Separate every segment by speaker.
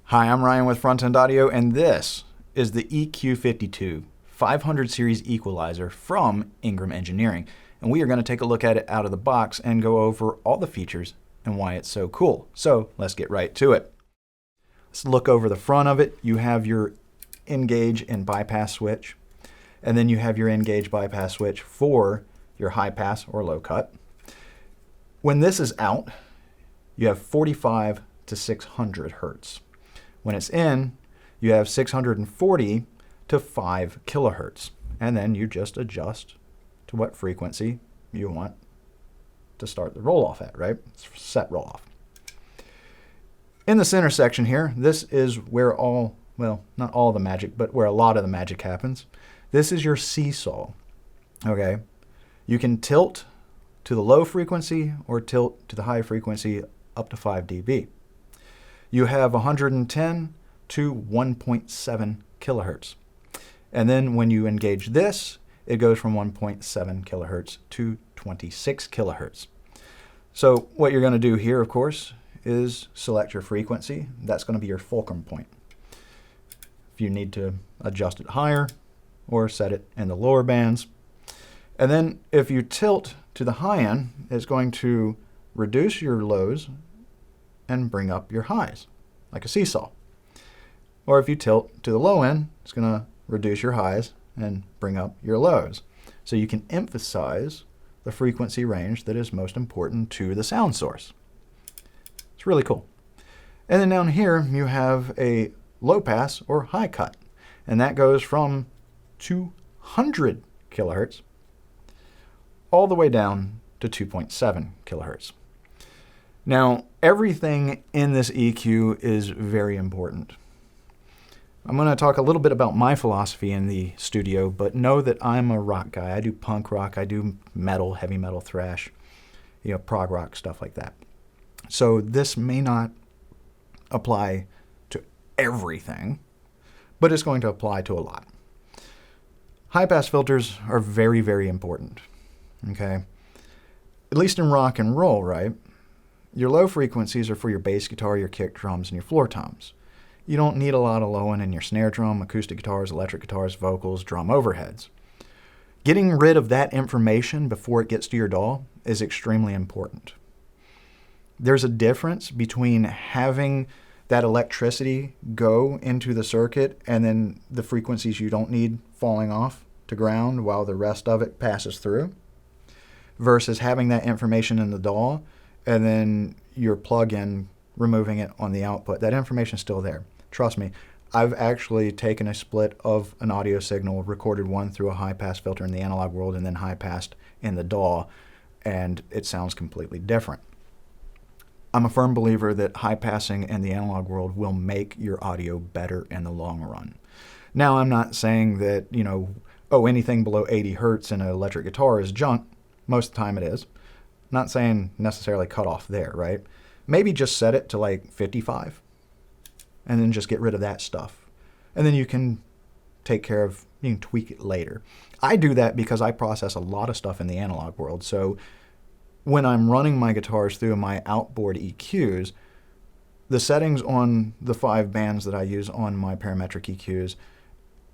Speaker 1: Hi, I'm Ryan with Front End Audio, and this is the EQ52 500 series equalizer from Ingram Engineering. And we are going to take a look at it out of the box and go over all the features and why it's so cool. So let's get right to it. Let's look over the front of it. You have your engage and bypass switch, and then you have your engage bypass switch for your high pass or low cut. When this is out, you have 45 to 600 hertz. When it's in, you have 640 to 5 kilohertz. And then you just adjust to what frequency you want to start the roll off at, right? It's set roll off. In the center section here, this is where all, well, not all the magic, but where a lot of the magic happens. This is your seesaw, okay? You can tilt to the low frequency or tilt to the high frequency up to 5 dB. You have 110 to 1.7 kilohertz. And then when you engage this, it goes from 1.7 kilohertz to 26 kilohertz. So what you're going to do here, of course, is select your frequency. That's going to be your fulcrum point. If you need to adjust it higher or set it in the lower bands. And then if you tilt to the high end, it's going to reduce your lows and bring up your highs, like a seesaw. Or if you tilt to the low end, it's going to reduce your highs and bring up your lows. So you can emphasize the frequency range that is most important to the sound source. It's really cool. And then down here, you have a low pass or high cut. And that goes from 200 kilohertz all the way down to 2.7 kilohertz. Now, everything in this EQ is very important. I'm going to talk a little bit about my philosophy in the studio, but know that I'm a rock guy. I do punk rock, I do metal, heavy metal, thrash, prog rock, stuff like that. So this may not apply to everything, but it's going to apply to a lot. High-pass filters are very, very important, okay? At least in rock and roll, right? Your low frequencies are for your bass guitar, your kick drums, and your floor toms. You don't need a lot of low end in your snare drum, acoustic guitars, electric guitars, vocals, drum overheads. Getting rid of that information before it gets to your DAW is extremely important. There's a difference between having that electricity go into the circuit and then the frequencies you don't need falling off to ground while the rest of it passes through, versus having that information in the DAW and then your plug-in removing it on the output. That information is still there. Trust me, I've actually taken a split of an audio signal, recorded one through a high-pass filter in the analog world and then high-passed in the DAW, and it sounds completely different. I'm a firm believer that high-passing in the analog world will make your audio better in the long run. Now, I'm not saying that, anything below 80 hertz in an electric guitar is junk. Most of the time it is. Not saying necessarily cut off there, right? Maybe just set it to like 55 and then just get rid of that stuff. And then you can you can tweak it later. I do that because I process a lot of stuff in the analog world. So when I'm running my guitars through my outboard EQs, the settings on the 5 bands that I use on my parametric EQs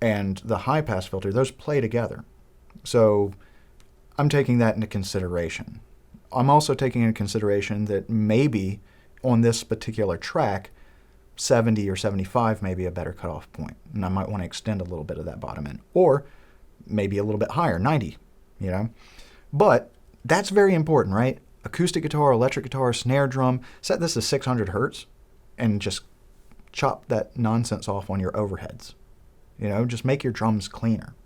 Speaker 1: and the high pass filter, those play together. So I'm taking that into consideration. I'm also taking into consideration that maybe on this particular track, 70 or 75 may be a better cutoff point, and I might want to extend a little bit of that bottom end, or maybe a little bit higher, 90, But that's very important, right? Acoustic guitar, electric guitar, snare drum, set this to 600 hertz and just chop that nonsense off on your overheads. Just make your drums cleaner.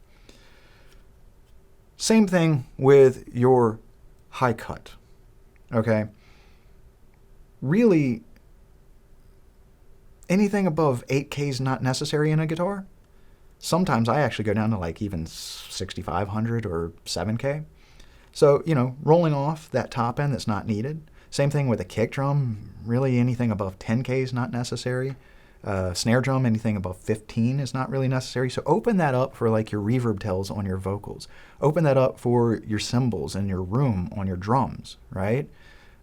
Speaker 1: Same thing with your high cut, okay? Really, anything above 8K is not necessary in a guitar. Sometimes I actually go down to like even 6,500 or 7K. So, rolling off that top end that's not needed. Same thing with a kick drum. Really anything above 10K is not necessary. Snare drum, anything above 15 is not really necessary. So open that up for like your reverb tells on your vocals. Open that up for your cymbals in your room on your drums, right?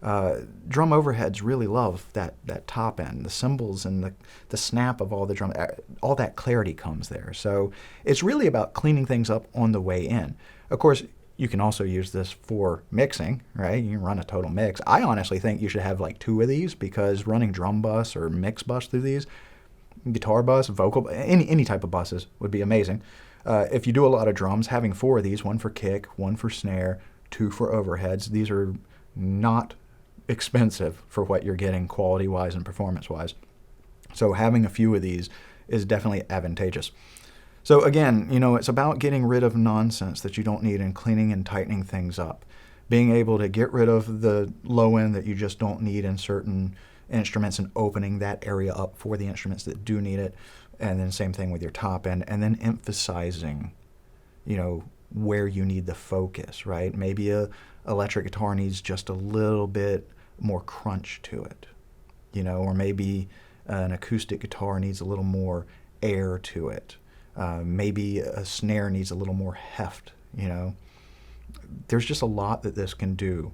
Speaker 1: Drum overheads really love that top end, the cymbals and the snap of all the drum, all that clarity comes there. So it's really about cleaning things up on the way in. Of course, you can also use this for mixing, right? You can run a total mix. I honestly think you should have like 2 of these, because running drum bus or mix bus through these, guitar bus, vocal, any type of buses would be amazing. If you do a lot of drums, having 4 of these, 1 for kick, 1 for snare, 2 for overheads, these are not expensive for what you're getting quality-wise and performance-wise. So having a few of these is definitely advantageous. So again, it's about getting rid of nonsense that you don't need and cleaning and tightening things up. Being able to get rid of the low end that you just don't need in certain instruments and opening that area up for the instruments that do need it. And then same thing with your top end, and then emphasizing, where you need the focus, right? Maybe a electric guitar needs just a little bit more crunch to it, or maybe an acoustic guitar needs a little more air to it. Maybe a snare needs a little more heft, There's just a lot that this can do.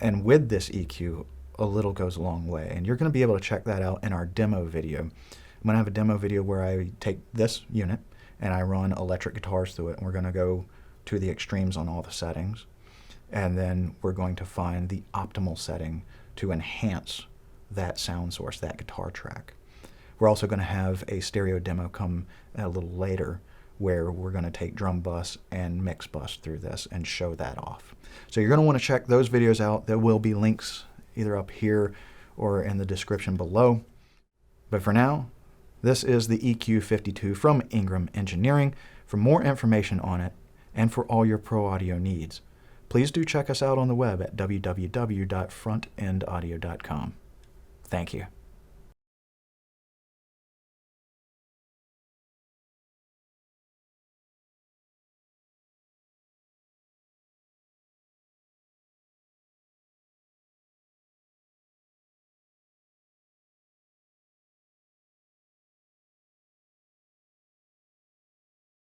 Speaker 1: And with this EQ, a little goes a long way. And you're going to be able to check that out in our demo video. I'm going to have a demo video where I take this unit and I run electric guitars through it. And we're going to go to the extremes on all the settings. And then we're going to find the optimal setting to enhance that sound source, that guitar track. We're also going to have a stereo demo come a little later where we're going to take drum bus and mix bus through this and show that off. So you're going to want to check those videos out. There will be links either up here or in the description below. But for now, this is the EQ52 from Ingram Engineering. For more information on it and for all your pro audio needs, please do check us out on the web at www.frontendaudio.com. Thank you.